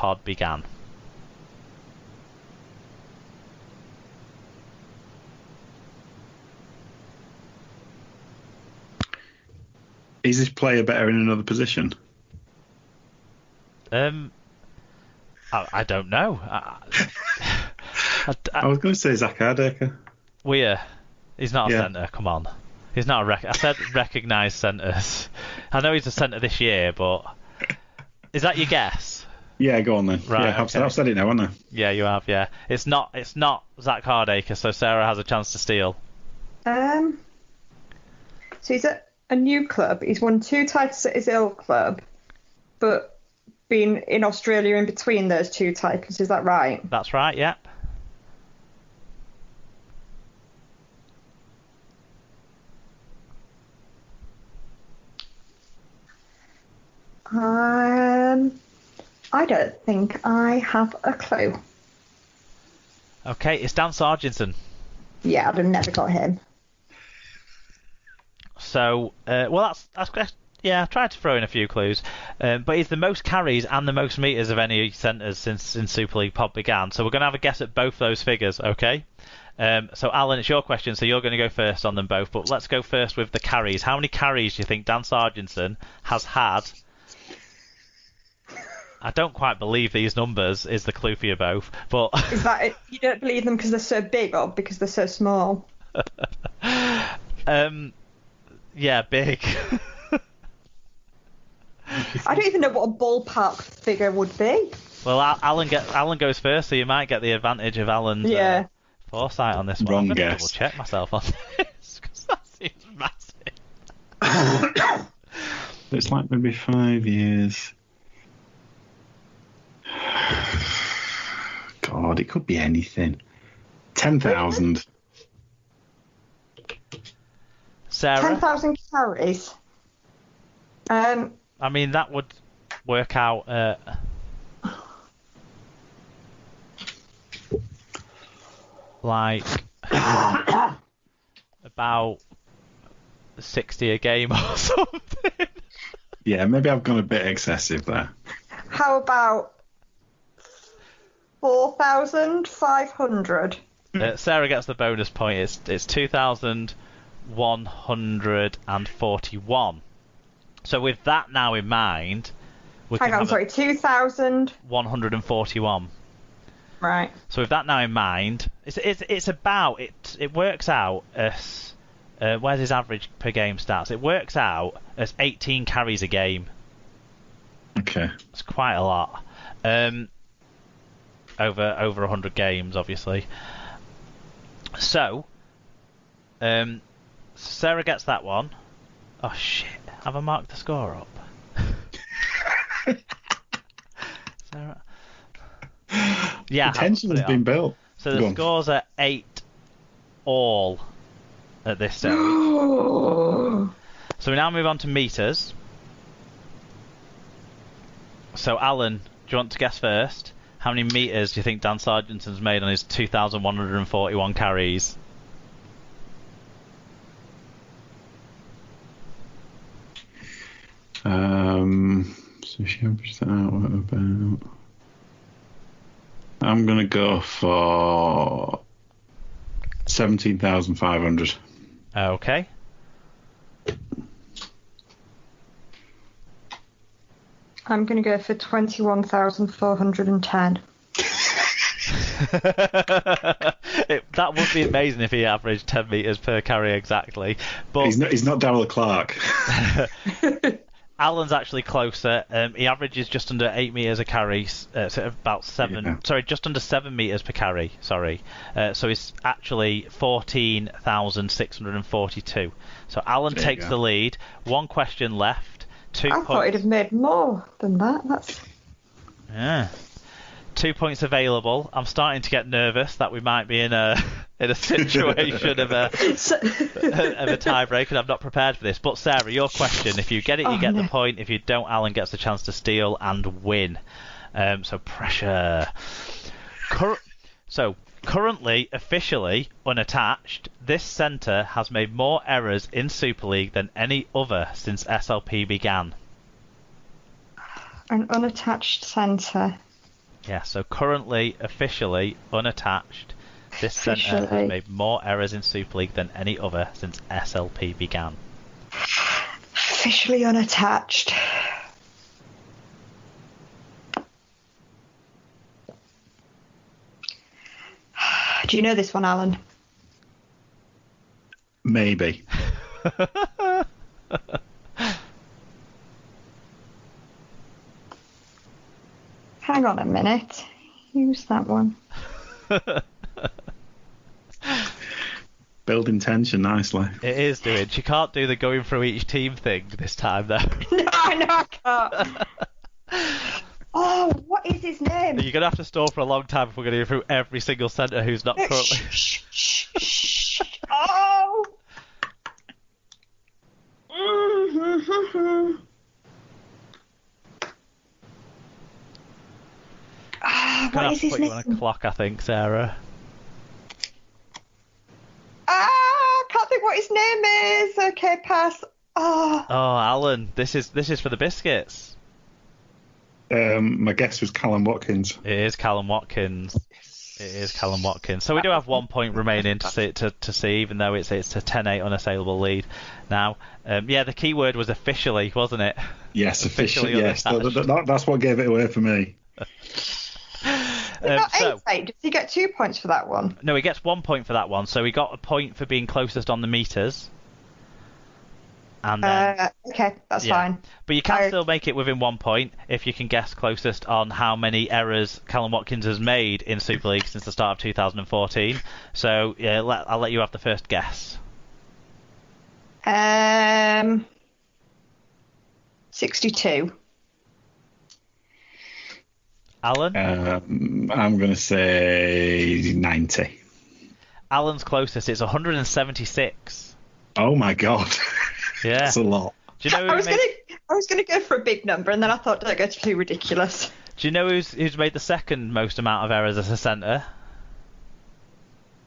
Pod began? Is this player better in another position? I don't know. I was going to say Zach Hardaker. He's not a Yeah. centre. Come on, he's not a I said recognised centres. I know he's a centre this year, but is that your guess? Yeah, go on then. Right, Yeah, okay. I've said it now, haven't I? Yeah, you have. Yeah, it's not Zach Hardaker, so Sarah has a chance to steal. So he's at a new club. He's won 2 titles at his old club, but been in Australia in between those 2 titles. Is that right? That's right. Yep. I don't think I have a clue. Okay, it's Dan Sargentson. Yeah, I'd have never got him. So, well, that's yeah. I tried to throw in a few clues, but he's the most carries and the most meters of any centres since Super League Pod began. So we're going to have a guess at both those figures, okay? So Alan, it's your question, so you're going to go first on them both. But let's go first with the carries. How many carries do you think Dan Sargentson has had? I don't quite believe these numbers is the clue for you both, but Is that it? You don't believe them because they're so big or because they're so small? Yeah, big. I don't even know what a ballpark figure would be. Well, Alan goes first, so you might get the advantage of Alan's foresight on this one. Wrong I'm going to guess. double check myself on this because that seems massive. It's like maybe 5 years. God, it could be anything. 10,000. Sarah? 10,000 carries. I mean, that would work out like about 60 a game or something. Yeah, maybe I've gone a bit excessive there. How about 4,500? Sarah gets the bonus point. It's 2,141. So with that now in mind, Hang on, sorry, 2,000. 141. Right. So with that now in mind, it works out as where's his average per game stats? It works out as 18 carries a game. Okay. It's quite a lot. Over 100 games, obviously. So, Sarah gets that one. Oh shit! Have I marked the score up? Sarah. Yeah, The tension has been built. So the scores are 8-all at this stage. So we now move on to meters. So Alan, do you want to guess first? How many meters do you think Dan Sargentson's made on his 2,141 carries? So she averaged that out at about... I'm going to go for 17,500. Okay. I'm going to go for 21,410. That would be amazing if he averaged 10 meters per carry exactly. But he's not Darryl Clark. Alan's actually closer. He averages just under 8 meters a carry, so about 7. Yeah. Sorry, just under 7 meters per carry. Sorry, so it's actually 14,642. So Alan takes the lead. One question left. I thought he'd have made more than that. That's 2 points available. I'm starting to get nervous that we might be in a situation of a tiebreak, and I'm not prepared for this. But Sarah, your question: if you get it, you get the point. If you don't, Alan gets the chance to steal and win. So pressure. Currently, officially unattached, this centre has made more errors in Super League than any other since SLP began. An unattached centre. Yeah, so currently, officially, unattached, this centre has made more errors in Super League than any other since SLP began. Officially unattached. Do you know this one, Alan? Maybe. Hang on a minute. Who's that one? Building tension nicely. It is doing. She can't do the going through each team thing this time, though. No, I can't. Oh, what is his name? You're going to have to stall for a long time if we're going to go through every single centre who's not currently... Oh! What is his name? Put you on a clock, I think, Sarah. I can't think what his name is. Okay, pass. Oh, Alan, this is for the biscuits. My guess was Callum Watkins. It is Callum Watkins. It is Callum Watkins. So we do have 1 point remaining to see, even though it's a 10-8 unassailable lead. Now, the key word was officially, wasn't it? Yes, officially. Yes, that's what gave it away for me. Not 8-8. Does he get 2 points for that one? No, he gets 1 point for that one. So he got a point for being closest on the meters. And then, okay, that's fine. But you can still make it within 1 point if you can guess closest on how many errors Callum Watkins has made in Super League since the start of 2014. So yeah, I'll let you have the first guess. 62. Alan? I'm going to say 90. Alan's closest. It's 176. Oh my god. Yeah. That's a lot. Do you know I was gonna go for a big number, and then I thought, don't go too ridiculous. Do you know who's made the second most amount of errors as a centre?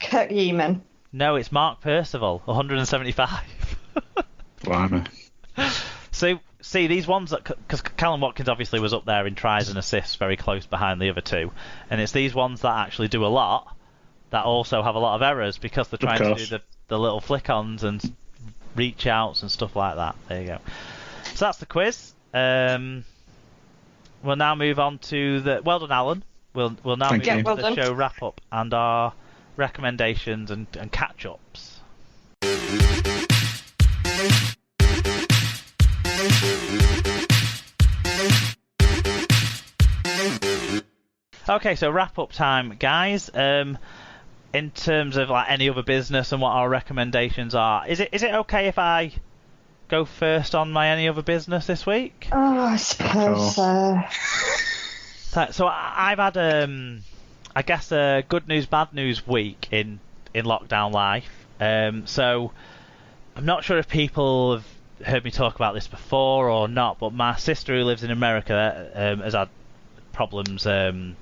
Kurt Yeaman. No, it's Mark Percival, 175. Blimey. So, see, these ones, because Callum Watkins obviously was up there in tries and assists, very close behind the other two, and it's these ones that actually do a lot that also have a lot of errors because they're trying to do the little flick-ons and reach outs and stuff like that. There you go. So that's the quiz. We'll now move on to the... Well done, Alan. We'll now move on to the show wrap-up and our recommendations and catch-ups. Okay, so wrap-up time, guys. In terms of like any other business and what our recommendations are, is it okay if I go first on my any other business this week? Oh, I suppose so. So I've had I guess a good news, bad news week in lockdown life. So I'm not sure if people have heard me talk about this before or not, but my sister who lives in America has had problems having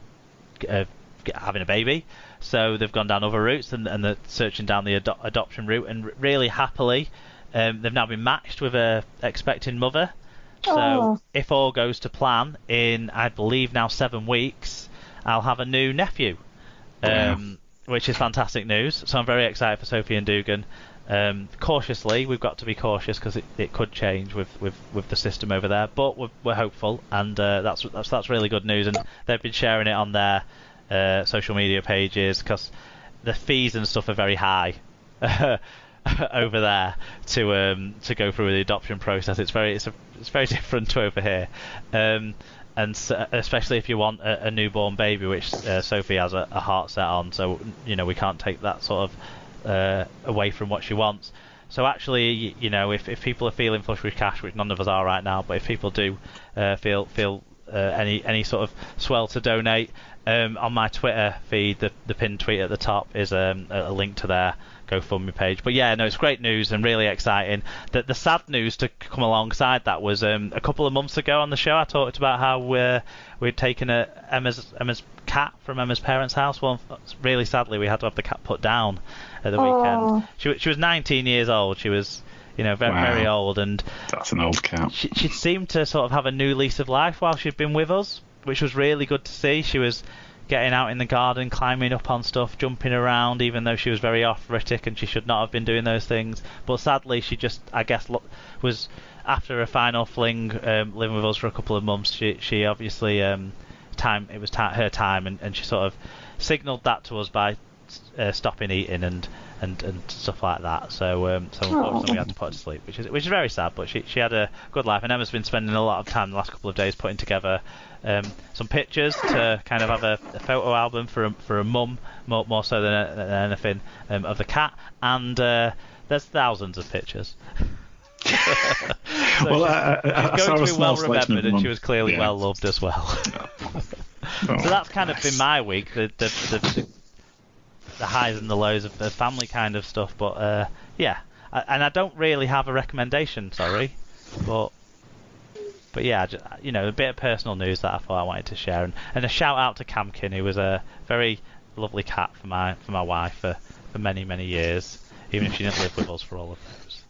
a baby. So they've gone down other routes and they're searching down the adoption route, and really happily they've now been matched with a expecting mother. So if all goes to plan, in I believe now 7 weeks, I'll have a new nephew, which is fantastic news. So I'm very excited for Sophie and Dugan. Cautiously, we've got to be cautious because it could change with the system over there, but we're hopeful, and that's really good news. And they've been sharing it on their social media pages because the fees and stuff are very high over there to go through the adoption process. It's very different to over here, and so, especially if you want a newborn baby, which Sophie has a heart set on. So we can't take that sort of away from what she wants. So actually, if people are feeling flush with cash, which none of us are right now, but if people do feel any sort of swell to donate, on my Twitter feed, the pinned tweet at the top is a link to their GoFundMe page. But yeah, no, it's great news and really exciting. The sad news to come alongside that was a couple of months ago on the show I talked about how we'd taken Emma's cat from Emma's parents' house. Well, really sadly we had to have the cat put down at the weekend. She was 19 years old. She was very old, and that's an old cat. She seemed to sort of have a new lease of life while she'd been with us, which was really good to see. She was getting out in the garden, climbing up on stuff, jumping around, even though she was very arthritic and she should not have been doing those things. But sadly, she just, I guess, was after a final fling, living with us for a couple of months. She obviously it was her time, and she sort of signalled that to us by stopping eating and stuff like that. So unfortunately we had to put her to sleep, which is very sad. But she had a good life, and Emma's been spending a lot of time the last couple of days putting together some pictures to kind of have a photo album for a mum, more so than anything, of the cat. And there's thousands of pictures. So well, she's going to be well remembered, and she was clearly well loved as well. So that's kind of been my week. The highs and the lows of the family kind of stuff, but and I don't really have a recommendation, sorry, but yeah, just, a bit of personal news that I thought I wanted to share, and a shout out to Camkin, who was a very lovely cat for my wife for many years, even if she didn't live with us for all of those.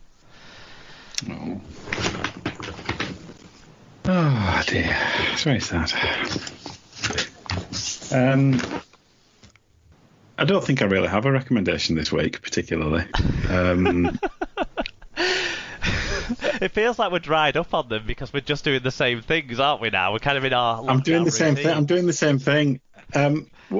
Oh dear, it's very sad. I don't think I really have a recommendation this week, particularly. It feels like we're dried up on them because we're just doing the same things, aren't we? Now we're kind of in our. I'm doing the same thing.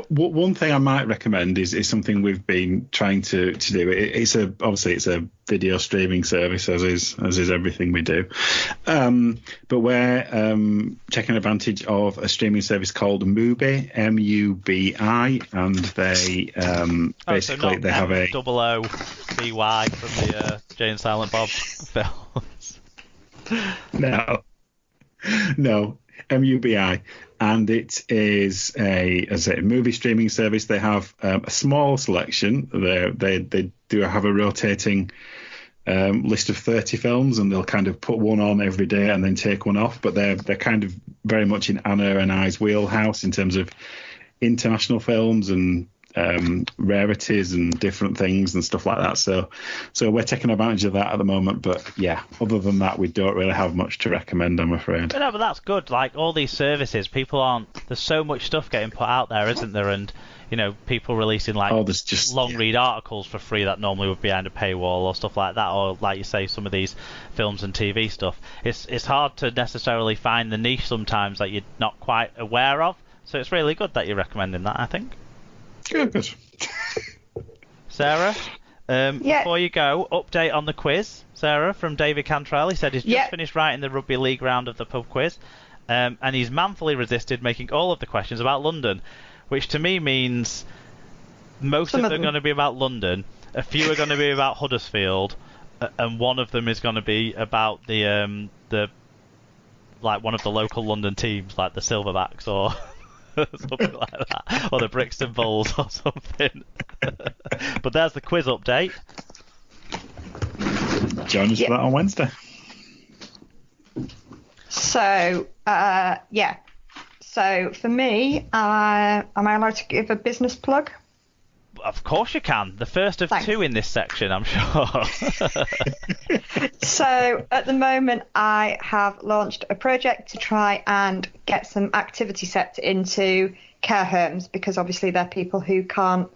One thing I might recommend is something we've been trying to do. It's a video streaming service, as is everything we do. But we're taking advantage of a streaming service called Mubi, M-U-B-I, and they basically they have a O-O-B-Y from the Jay and Silent Bob films. No, M-U-B-I. And it is a movie streaming service. They have a small selection. They do have a rotating list of 30 films, and they'll kind of put one on every day and then take one off. But they're kind of very much in Anna and I's wheelhouse in terms of international films and rarities and different things and stuff like that. So we're taking advantage of that at the moment. But yeah, other than that, we don't really have much to recommend, I'm afraid. But that's good. Like all these services, there's so much stuff getting put out there, isn't there? And people releasing long read articles for free that normally would be behind a paywall or stuff like that, or like you say, some of these films and TV stuff. It's hard to necessarily find the niche sometimes that you're not quite aware of. So it's really good that you're recommending that, I think. Good. Sarah, before you go, update on the quiz. Sarah, from David Cantrell, he said he's just finished writing the Rugby League round of the pub quiz, and he's manfully resisted making all of the questions about London, which to me means most of them are going to be about London, a few are going to be about Huddersfield, and one of them is going to be about the one of the local London teams, like the Silverbacks or something like that, or the Brixton Bulls or something. But there's the quiz update. Join us for that on Wednesday. So so for me, am I allowed to give a business plug? Of course you can. The first of two in this section, I'm sure. So at the moment, I have launched a project to try and get some activity sets into care homes, because obviously they're people who can't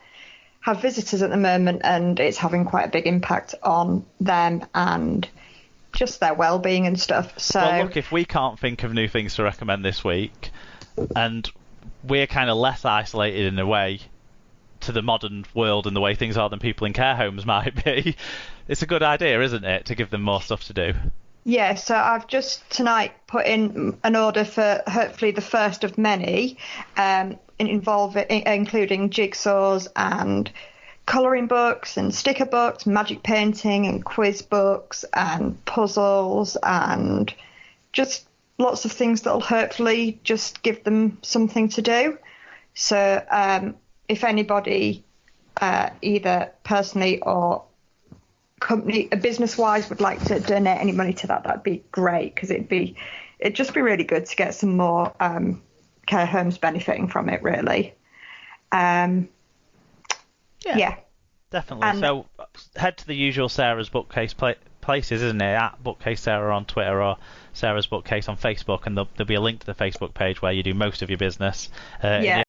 have visitors at the moment, and it's having quite a big impact on them and just their well-being and stuff. So well, look, if we can't think of new things to recommend this week, and we're kind of less isolated in a way to the modern world and the way things are than people in care homes might be, it's a good idea, isn't it, to give them more stuff to do? Yeah, so I've just tonight put in an order for hopefully the first of many, including jigsaws and colouring books and sticker books, magic painting and quiz books and puzzles, and just lots of things that'll hopefully just give them something to do. So if anybody, either personally or company, business-wise, would like to donate any money to that, that'd be great, because it'd just be really good to get some more care homes benefiting from it, really. Yeah, definitely. And so head to the usual Sarah's Bookcase places, isn't it? At Bookcase Sarah on Twitter, or Sarah's Bookcase on Facebook, and there'll be a link to the Facebook page where you do most of your business. Yeah.